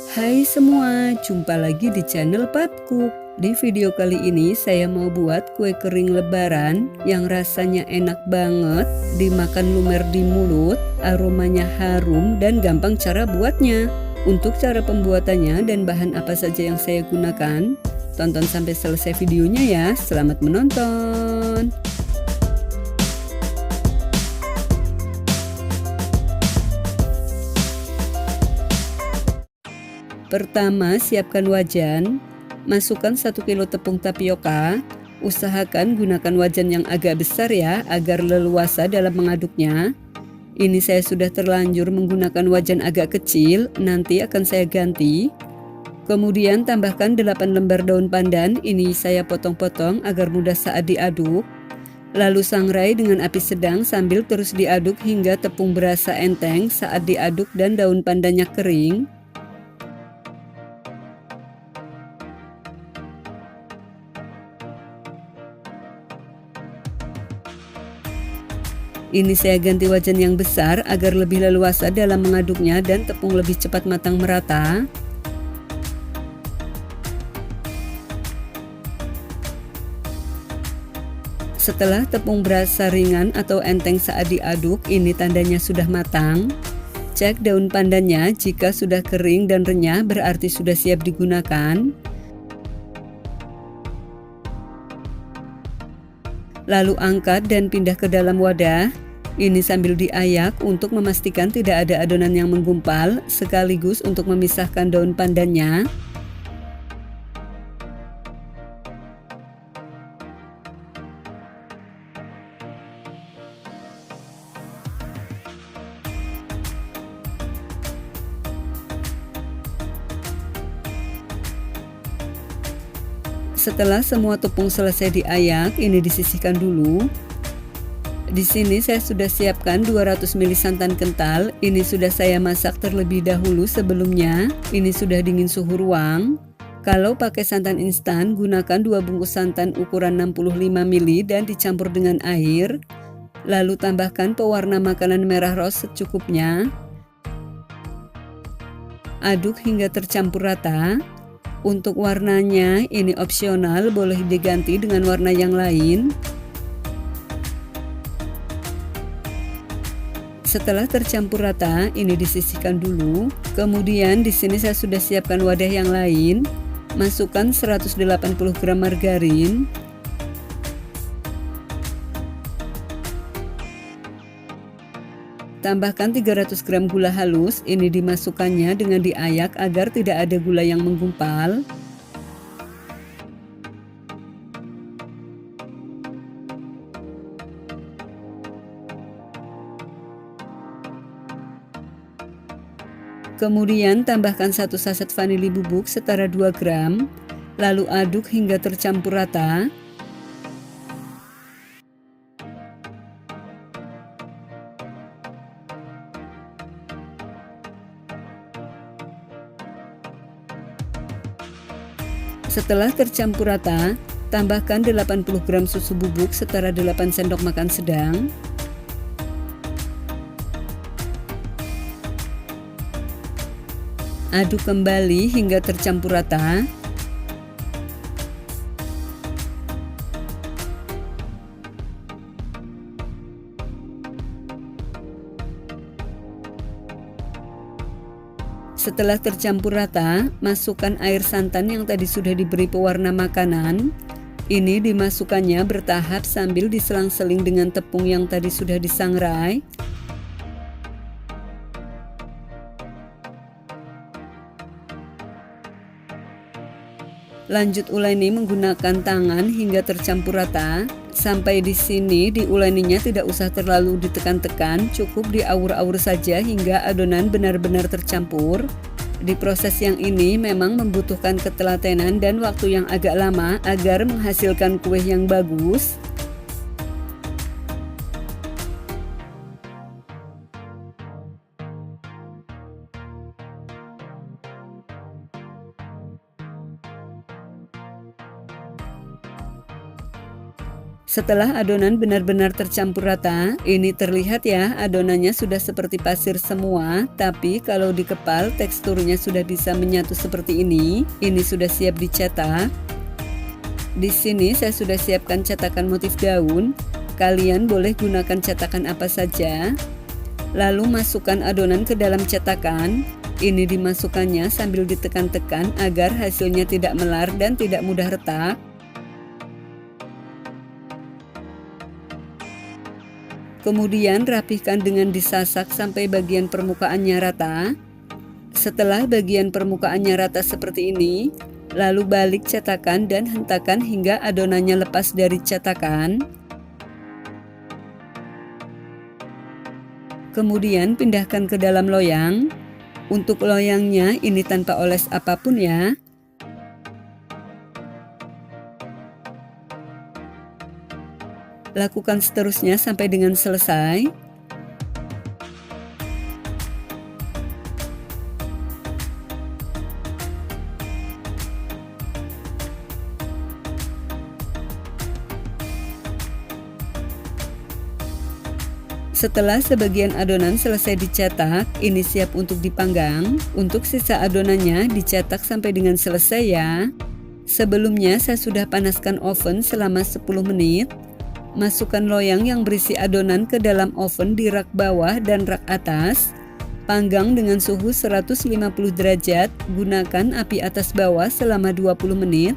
Hai semua, jumpa lagi di channel Papku. Di video kali ini saya mau buat kue kering lebaran yang rasanya enak banget, dimakan lumer di mulut, aromanya harum dan gampang cara buatnya. Untuk cara pembuatannya dan bahan apa saja yang saya gunakan, tonton sampai selesai videonya ya. Selamat menonton. Pertama, siapkan wajan. Masukkan 1 kilo tepung tapioka. Usahakan gunakan wajan yang agak besar ya, agar leluasa dalam mengaduknya. Ini saya sudah terlanjur menggunakan wajan agak kecil, nanti akan saya ganti. Kemudian tambahkan 8 lembar daun pandan, ini saya potong-potong agar mudah saat diaduk. Lalu sangrai dengan api sedang sambil terus diaduk hingga tepung berasa enteng saat diaduk dan daun pandannya kering. Ini saya ganti wajan yang besar agar lebih leluasa dalam mengaduknya dan tepung lebih cepat matang merata. Setelah tepung berasa ringan atau enteng saat diaduk, ini tandanya sudah matang. Cek daun pandannya, jika sudah kering dan renyah berarti sudah siap digunakan. Lalu angkat dan pindah ke dalam wadah. Ini sambil diayak untuk memastikan tidak ada adonan yang menggumpal, sekaligus untuk memisahkan daun pandannya. Setelah semua tepung selesai diayak, ini disisihkan dulu. Di sini saya sudah siapkan 200 ml santan kental. Ini sudah saya masak terlebih dahulu sebelumnya. Ini sudah dingin suhu ruang. Kalau pakai santan instan, gunakan 2 bungkus santan ukuran 65 ml dan dicampur dengan air. Lalu tambahkan pewarna makanan merah ros secukupnya. Aduk hingga tercampur rata. Untuk warnanya ini opsional, boleh diganti dengan warna yang lain. Setelah tercampur rata, ini disisihkan dulu. Kemudian di sini saya sudah siapkan wadah yang lain. Masukkan 180 gram margarin. Tambahkan 300 gram gula halus, ini dimasukkannya dengan diayak agar tidak ada gula yang menggumpal. Kemudian tambahkan 1 saset vanili bubuk setara 2 gram, lalu aduk hingga tercampur rata. Setelah tercampur rata, tambahkan 80 gram susu bubuk setara 8 sendok makan sedang. Aduk kembali hingga tercampur rata. Setelah tercampur rata, masukkan air santan yang tadi sudah diberi pewarna makanan. Ini dimasukkannya bertahap sambil diselang-seling dengan tepung yang tadi sudah disangrai. Lanjut uleni menggunakan tangan hingga tercampur rata. Sampai di sini diuleninya tidak usah terlalu ditekan-tekan, cukup diaur-aur saja hingga adonan benar-benar tercampur. Di proses yang ini memang membutuhkan ketelatenan dan waktu yang agak lama agar menghasilkan kue yang bagus. Setelah adonan benar-benar tercampur rata, ini terlihat ya adonannya sudah seperti pasir semua, tapi kalau dikepal teksturnya sudah bisa menyatu seperti ini sudah siap dicetak. Di sini saya sudah siapkan cetakan motif daun, kalian boleh gunakan cetakan apa saja. Lalu masukkan adonan ke dalam cetakan, ini dimasukkannya sambil ditekan-tekan agar hasilnya tidak melar dan tidak mudah retak. Kemudian rapihkan dengan disasak sampai bagian permukaannya rata. Setelah bagian permukaannya rata seperti ini, lalu balik cetakan dan hentakan hingga adonannya lepas dari cetakan. Kemudian pindahkan ke dalam loyang. Untuk loyangnya ini tanpa oles apapun ya. Lakukan seterusnya sampai dengan selesai. Setelah sebagian adonan selesai dicetak, ini siap untuk dipanggang. Untuk sisa adonannya dicetak sampai dengan selesai ya. Sebelumnya saya sudah panaskan oven selama 10 menit. Masukkan loyang yang berisi adonan ke dalam oven di rak bawah dan rak atas. Panggang dengan suhu 150 derajat, gunakan api atas bawah selama 20 menit.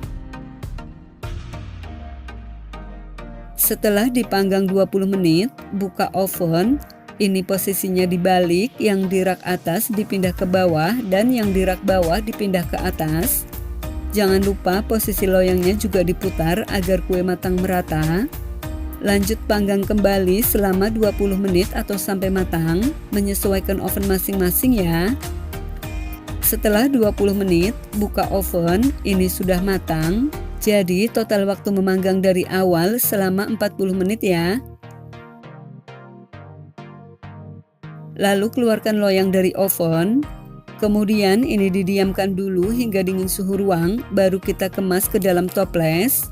Setelah dipanggang 20 menit, buka oven. Ini posisinya dibalik, yang di rak atas dipindah ke bawah dan yang di rak bawah dipindah ke atas. Jangan lupa posisi loyangnya juga diputar agar kue matang merata. Lanjut panggang kembali selama 20 menit atau sampai matang, menyesuaikan oven masing-masing ya. Setelah 20 menit, buka oven, ini sudah matang. Jadi total waktu memanggang dari awal selama 40 menit ya. Lalu keluarkan loyang dari oven. Kemudian ini didiamkan dulu hingga dingin suhu ruang, baru kita kemas ke dalam toples.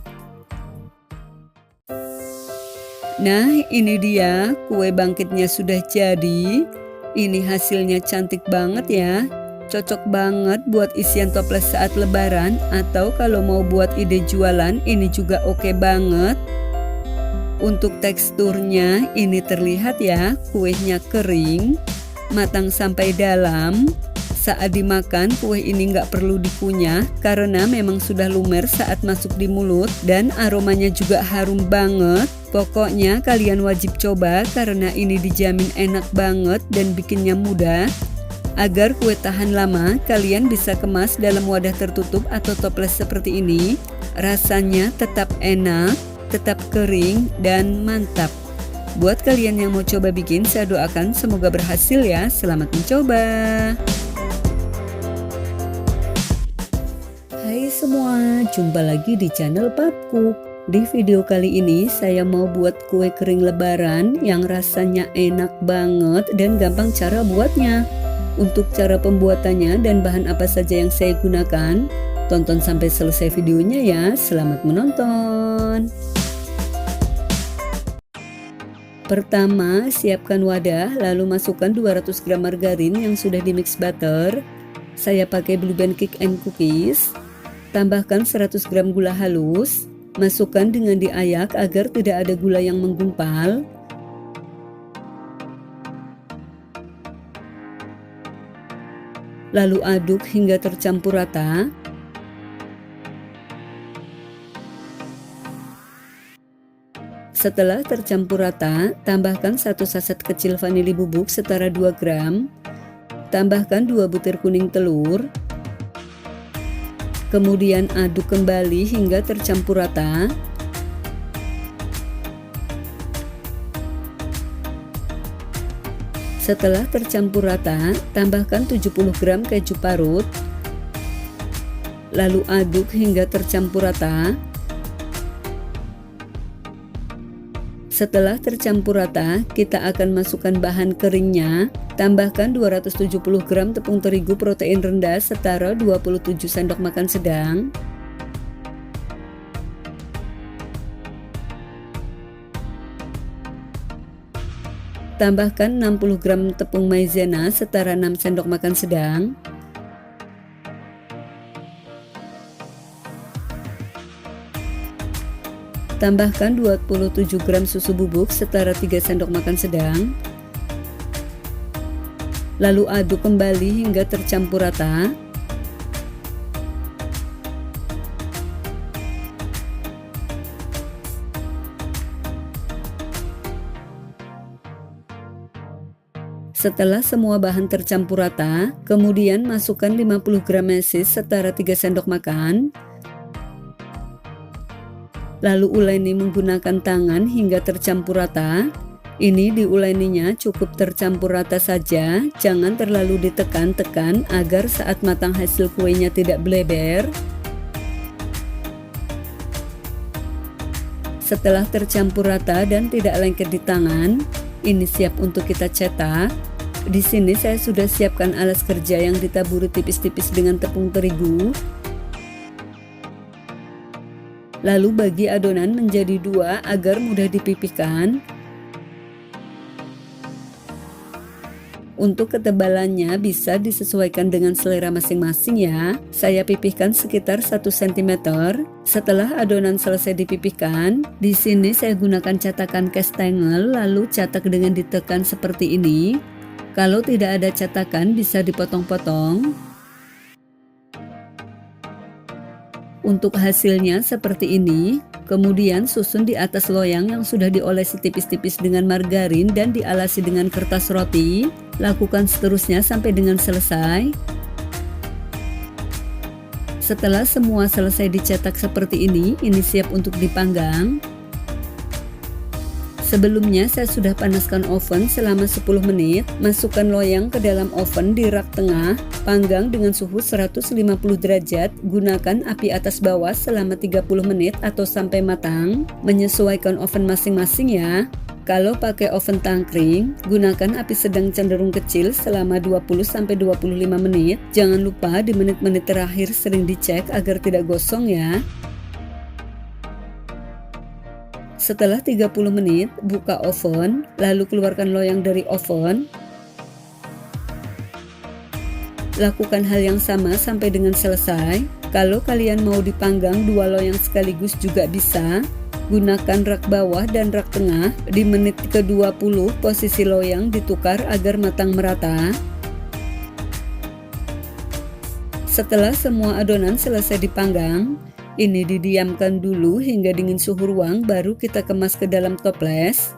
Nah, ini dia kue bangkitnya sudah jadi. Ini hasilnya cantik banget ya. Cocok banget buat isian toples saat lebaran, atau kalau mau buat ide jualan, ini juga oke banget. Untuk teksturnya ini terlihat ya, kuenya kering, matang sampai dalam. Saat dimakan, kue ini nggak perlu dikunyah karena memang sudah lumer saat masuk di mulut dan aromanya juga harum banget. Pokoknya kalian wajib coba karena ini dijamin enak banget dan bikinnya mudah. Agar kue tahan lama, kalian bisa kemas dalam wadah tertutup atau toples seperti ini. Rasanya tetap enak, tetap kering, dan mantap. Buat kalian yang mau coba bikin, saya doakan semoga berhasil ya. Selamat mencoba. Hai semua, jumpa lagi di channel Papku. Di video kali ini saya mau buat kue kering lebaran yang rasanya enak banget dan gampang cara buatnya. Untuk cara pembuatannya dan bahan apa saja yang saya gunakan, tonton sampai selesai videonya ya. Selamat menonton. Pertama, siapkan wadah lalu masukkan 200 gram margarin yang sudah di mix butter. Saya pakai Blue Band Cake and Cookies. Tambahkan 100 gram gula halus, masukkan dengan diayak agar tidak ada gula yang menggumpal. Lalu aduk hingga tercampur rata. Setelah tercampur rata, tambahkan 1 saset kecil vanili bubuk setara 2 gram. Tambahkan 2 butir kuning telur. Kemudian aduk kembali hingga tercampur rata. Setelah tercampur rata, tambahkan 70 gram keju parut. Lalu aduk hingga tercampur rata. Setelah tercampur rata, kita akan masukkan bahan keringnya. Tambahkan 270 gram tepung terigu protein rendah setara 27 sendok makan sedang. Tambahkan 60 gram tepung maizena setara 6 sendok makan sedang. Tambahkan 27 gram susu bubuk setara 3 sendok makan sedang. Lalu aduk kembali hingga tercampur rata. Setelah semua bahan tercampur rata, kemudian masukkan 50 gram mesis setara 3 sendok makan. Lalu uleni menggunakan tangan hingga tercampur rata. Ini diuleninya cukup tercampur rata saja, jangan terlalu ditekan-tekan agar saat matang hasil kuenya tidak bleber. Setelah tercampur rata dan tidak lengket di tangan, ini siap untuk kita cetak. Di sini saya sudah siapkan alas kerja yang ditaburi tipis-tipis dengan tepung terigu. Lalu bagi adonan menjadi dua agar mudah dipipihkan. Untuk ketebalannya bisa disesuaikan dengan selera masing-masing ya. Saya pipihkan sekitar 1 cm. Setelah adonan selesai dipipihkan, di sini saya gunakan cetakan kastengel lalu cetak dengan ditekan seperti ini. Kalau tidak ada cetakan bisa dipotong-potong. Untuk hasilnya seperti ini. Kemudian susun di atas loyang yang sudah diolesi tipis-tipis dengan margarin dan dialasi dengan kertas roti. Lakukan seterusnya sampai dengan selesai. Setelah semua selesai dicetak seperti ini siap untuk dipanggang. Sebelumnya saya sudah panaskan oven selama 10 menit. Masukkan loyang ke dalam oven di rak tengah. Panggang dengan suhu 150 derajat. Gunakan api atas bawah selama 30 menit atau sampai matang. Menyesuaikan oven masing-masing ya. Kalau pakai oven tangkring, gunakan api sedang cenderung kecil selama 20-25 menit. Jangan lupa di menit-menit terakhir sering dicek agar tidak gosong ya. Setelah 30 menit, buka oven, lalu keluarkan loyang dari oven. Lakukan hal yang sama sampai dengan selesai. Kalau kalian mau dipanggang 2 loyang sekaligus juga bisa. Gunakan rak bawah dan rak tengah. Di menit ke-20, posisi loyang ditukar agar matang merata. Setelah semua adonan selesai dipanggang, ini didiamkan dulu hingga dingin suhu ruang, baru kita kemas ke dalam toples.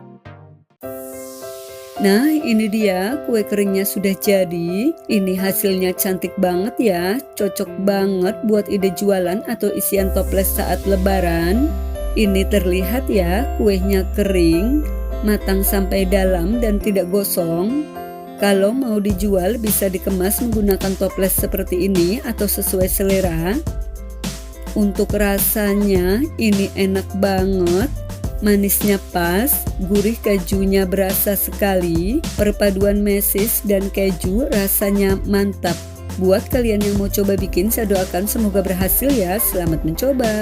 Nah, ini dia kue keringnya sudah jadi. Ini hasilnya cantik banget ya. Cocok banget buat ide jualan atau isian toples saat lebaran. Ini terlihat ya, kuenya kering, matang sampai dalam dan tidak gosong. Kalau mau dijual bisa dikemas menggunakan toples seperti ini atau sesuai selera. Untuk rasanya ini enak banget, manisnya pas, gurih kejunya berasa sekali, perpaduan mesis dan keju rasanya mantap. Buat kalian yang mau coba bikin, saya doakan semoga berhasil ya, selamat mencoba.